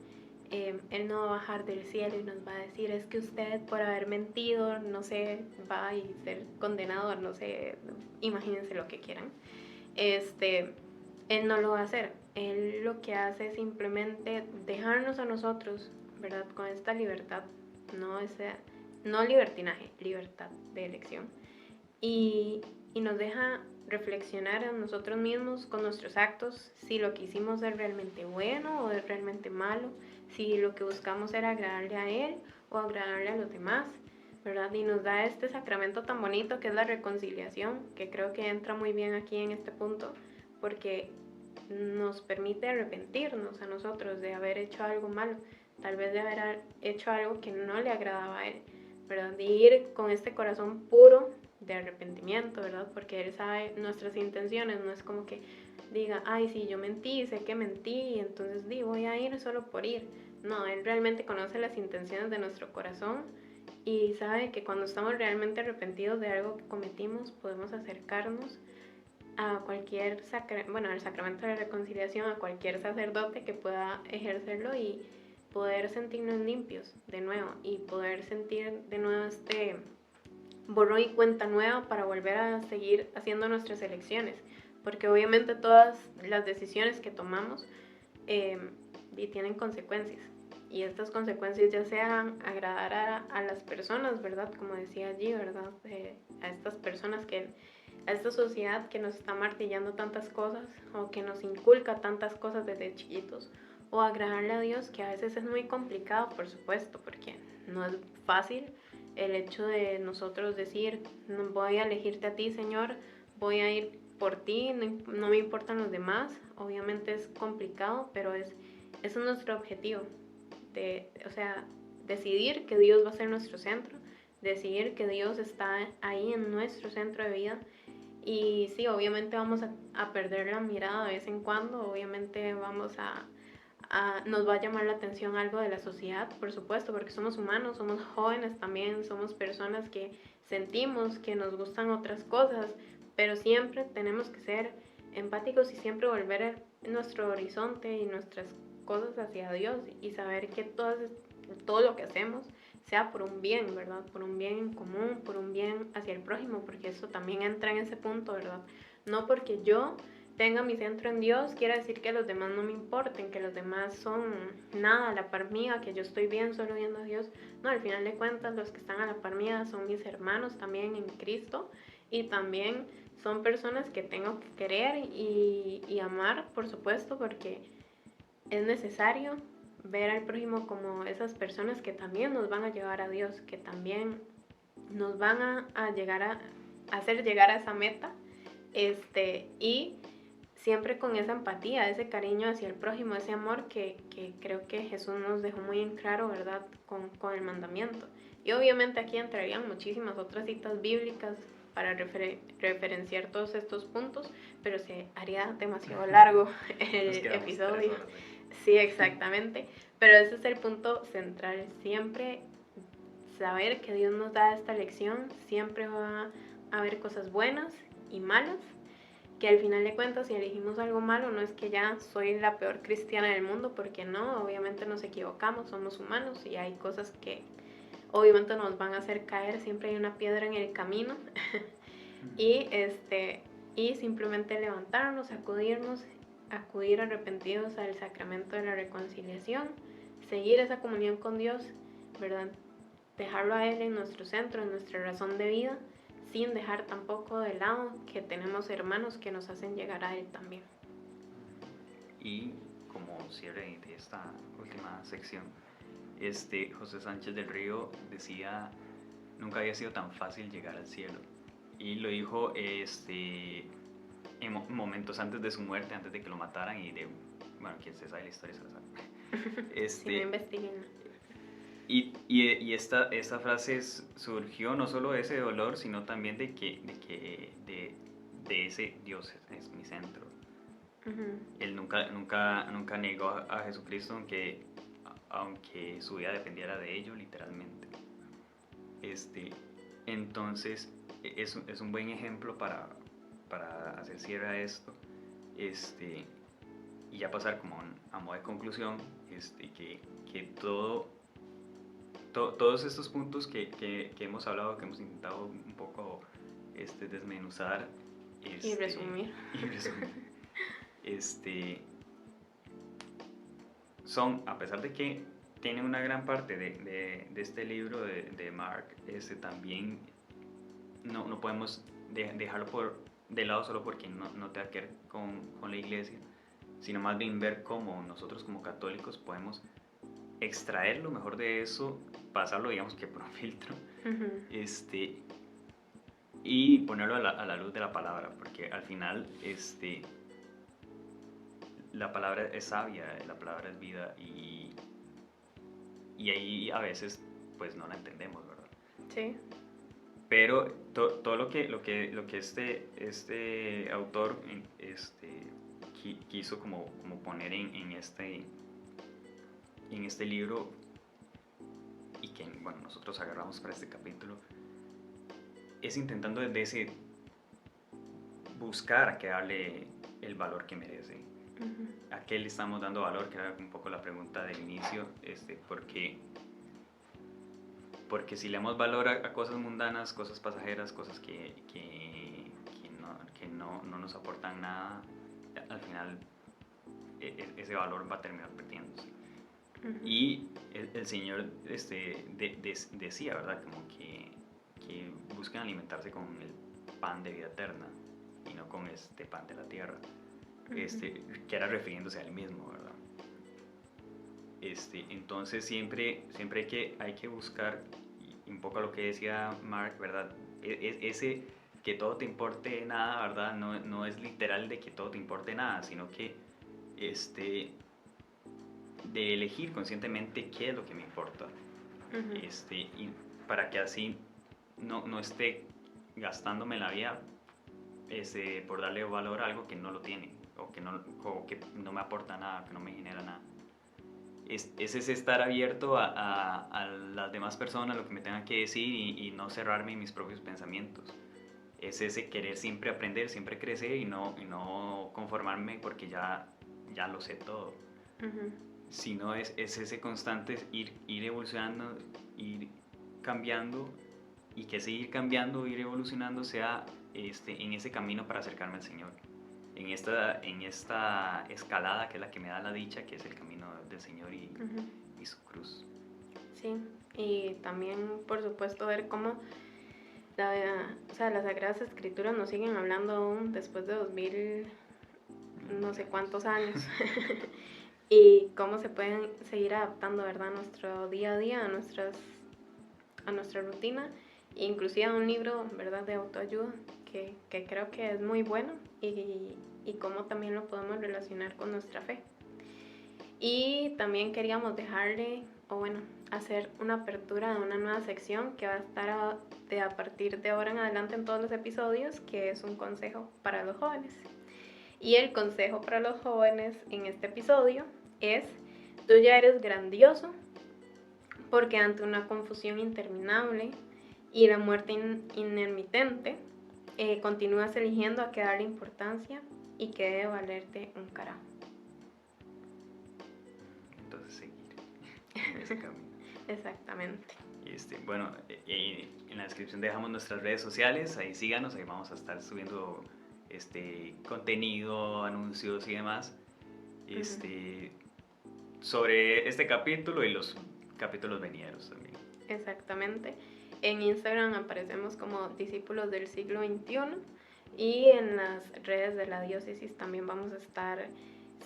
Él no va a bajar del cielo y nos va a decir, es que usted por haber mentido, no sé, va a ser condenado, no sé, imagínense lo que quieran. Él no lo va a hacer. Él lo que hace es simplemente dejarnos a nosotros, ¿verdad?, con esta libertad, no libertinaje, libertad de elección. Y nos deja reflexionar a nosotros mismos con nuestros actos, si lo que hicimos es realmente bueno o es realmente malo, si lo que buscamos era agradarle a Él o agradarle a los demás, ¿verdad? Y nos da este sacramento tan bonito que es la reconciliación, que creo que entra muy bien aquí en este punto, porque nos permite arrepentirnos a nosotros de haber hecho algo malo, tal vez de haber hecho algo que no le agradaba a Él, ¿verdad? De ir con este corazón puro de arrepentimiento, ¿verdad? Porque Él sabe nuestras intenciones, no es como que diga, ay, sí, yo mentí, sé que mentí, entonces voy a ir solo por ir. No, Él realmente conoce las intenciones de nuestro corazón y sabe que cuando estamos realmente arrepentidos de algo que cometimos, podemos acercarnos a cualquier al sacramento de la reconciliación, a cualquier sacerdote que pueda ejercerlo y poder sentirnos limpios de nuevo y poder sentir de nuevo este borrón y cuenta nueva para volver a seguir haciendo nuestras elecciones, porque obviamente todas las decisiones que tomamos tienen consecuencias, y estas consecuencias ya sean agradar a las personas, ¿verdad? Como decía allí, ¿verdad? A estas personas que a esta sociedad que nos está martillando tantas cosas o que nos inculca tantas cosas desde chiquitos, o agradarle a Dios, que a veces es muy complicado, por supuesto, porque no es fácil el hecho de nosotros decir, no voy a elegirte a ti, Señor, voy a ir por ti, no me importan los demás. Obviamente es complicado, pero eso es nuestro objetivo, o sea, decidir que Dios va a ser nuestro centro, decidir que Dios está ahí en nuestro centro de vida. Y sí, obviamente vamos a perder la mirada de vez en cuando, obviamente nos va a llamar la atención algo de la sociedad, por supuesto, porque somos humanos, somos jóvenes también, somos personas que sentimos que nos gustan otras cosas, pero siempre tenemos que ser empáticos y siempre volver nuestro horizonte y nuestras cosas hacia Dios y saber que todo lo que hacemos sea por un bien, ¿verdad? Por un bien en común, por un bien hacia el prójimo, porque eso también entra en ese punto, ¿verdad? No porque yo tenga mi centro en Dios quiere decir que los demás no me importen, que los demás son nada a la par mía, que yo estoy bien solo viendo a Dios. No, al final de cuentas los que están a la par mía son mis hermanos también en Cristo y también son personas que tengo que querer y amar, por supuesto, porque es necesario ver al prójimo como esas personas que también nos van a llevar a Dios, que también nos van a llegar a hacer llegar a esa meta, y siempre con esa empatía, ese cariño hacia el prójimo, ese amor que creo que Jesús nos dejó muy en claro, ¿verdad? Con el mandamiento. Y obviamente aquí entrarían muchísimas otras citas bíblicas para referenciar todos estos puntos, pero se haría demasiado largo el episodio. Sí, exactamente. Pero ese es el punto central. Siempre saber que Dios nos da esta lección, siempre va a haber cosas buenas y malas, que al final de cuentas si elegimos algo malo no es que ya soy la peor cristiana del mundo, porque no, obviamente nos equivocamos, somos humanos y hay cosas que obviamente nos van a hacer caer, siempre hay una piedra en el camino y simplemente levantarnos, acudir arrepentidos al sacramento de la reconciliación, seguir esa comunión con Dios, ¿verdad? Dejarlo a Él en nuestro centro, en nuestra razón de vida, sin dejar tampoco de lado que tenemos hermanos que nos hacen llegar a Él también. Y como cierre de esta última sección, José Sánchez del Río decía, nunca había sido tan fácil llegar al cielo. Y lo dijo en momentos antes de su muerte, antes de que lo mataran y bueno, quien se sabe la historia se la sabe. Si no investiguen. Y esta frase surgió no solo de ese dolor, sino también de ese Dios es mi centro. Uh-huh. Él nunca negó a Jesucristo, aunque su vida dependiera de ello, literalmente. Entonces, es un buen ejemplo para hacer cierre a esto. Y ya pasar como a modo de conclusión, que todos estos puntos que hemos hablado, que hemos intentado un poco desmenuzar y resumir. Son, a pesar de que tienen una gran parte de este libro de Mark, también no podemos dejarlo de lado solo porque no tenga que ver con la iglesia, sino más bien ver cómo nosotros como católicos podemos extraer lo mejor de eso, pasarlo digamos que por un filtro, uh-huh. Y ponerlo a la luz de la palabra, porque al final la palabra es sabia, la palabra es vida y ahí a veces pues no la entendemos, ¿verdad? Sí. Pero todo lo que este autor quiso como poner en este libro, y que bueno, nosotros agarramos para este capítulo, es intentando desde ese buscar a que darle el valor que merece. Uh-huh. ¿A qué le estamos dando valor? Que era un poco la pregunta del inicio, porque si le damos valor a cosas mundanas, cosas pasajeras, cosas que no nos aportan nada, al final ese valor va a terminar perdiéndose. Uh-huh. Y el Señor decía, ¿verdad? Como que busquen alimentarse con pan de vida eterna y no con este pan de la tierra. Que era refiriéndose a él mismo, ¿verdad? Entonces siempre hay que buscar, un poco lo que decía Mark, ¿verdad? Ese que todo te importe nada, ¿verdad? No es literal de que todo te importe nada, sino que de elegir conscientemente qué es lo que me importa. Y para que así no esté gastándome la vida por darle valor a algo que no lo tiene, o que no me aporta nada, que no me genera nada. Es ese estar abierto a las demás personas, lo que me tengan que decir, y no cerrarme en mis propios pensamientos. Es ese querer siempre aprender, siempre crecer, y no conformarme porque ya lo sé todo. Sino es ese constante ir evolucionando, ir cambiando, y que ese ir cambiando, ir evolucionando sea en ese camino para acercarme al Señor, en esta escalada que es la que me da la dicha, que es el camino del Señor y su cruz. Sí, y también por supuesto ver cómo las Sagradas Escrituras nos siguen hablando aún después de 2000 no sé cuántos años y cómo se pueden seguir adaptando, ¿verdad?, a nuestro día a día, a nuestra rutina, inclusive a un libro, ¿verdad?, de autoayuda que creo que es muy bueno, y cómo también lo podemos relacionar con nuestra fe. Y también queríamos hacer una apertura de una nueva sección que va a estar a partir de ahora en adelante en todos los episodios, que es un consejo para los jóvenes. Y el consejo para los jóvenes en este episodio es: tú ya eres grandioso, porque ante una confusión interminable y la muerte intermitente, continúas eligiendo a qué darle importancia y que debe valerte un carajo. Entonces seguir en ese camino. Exactamente. En la descripción dejamos nuestras redes sociales, ahí síganos, ahí vamos a estar subiendo contenido, anuncios y demás, sobre este capítulo y los capítulos venideros también. Exactamente. En Instagram aparecemos como Discípulos del Siglo XXI, y en las redes de la diócesis también vamos a estar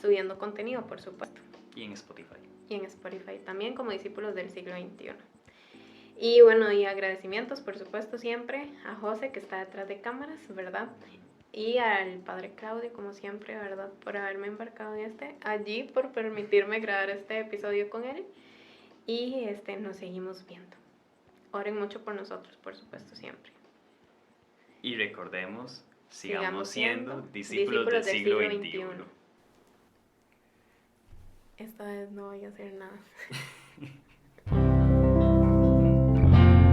subiendo contenido, por supuesto. Y en Spotify. Y en Spotify también como Discípulos del Siglo XXI. Y bueno, y agradecimientos, por supuesto, siempre a José, que está detrás de cámaras, ¿verdad? Y al padre Claudio, como siempre, ¿verdad?, por haberme embarcado allí, por permitirme grabar este episodio con él. Y nos seguimos viendo. Oren mucho por nosotros, por supuesto, siempre. Y recordemos, sigamos siendo discípulos del siglo XXI. Esta vez no voy a hacer nada.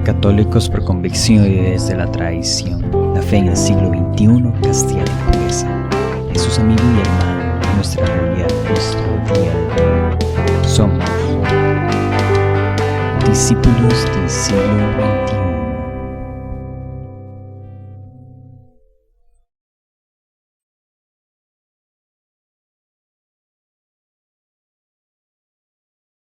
Católicos por convicción y desde la tradición, la fe en el siglo XXI castiga la impureza. Jesús, amigo y hermano, nuestra gloria, nuestro día de hoy. Somos discípulos del siglo XXI.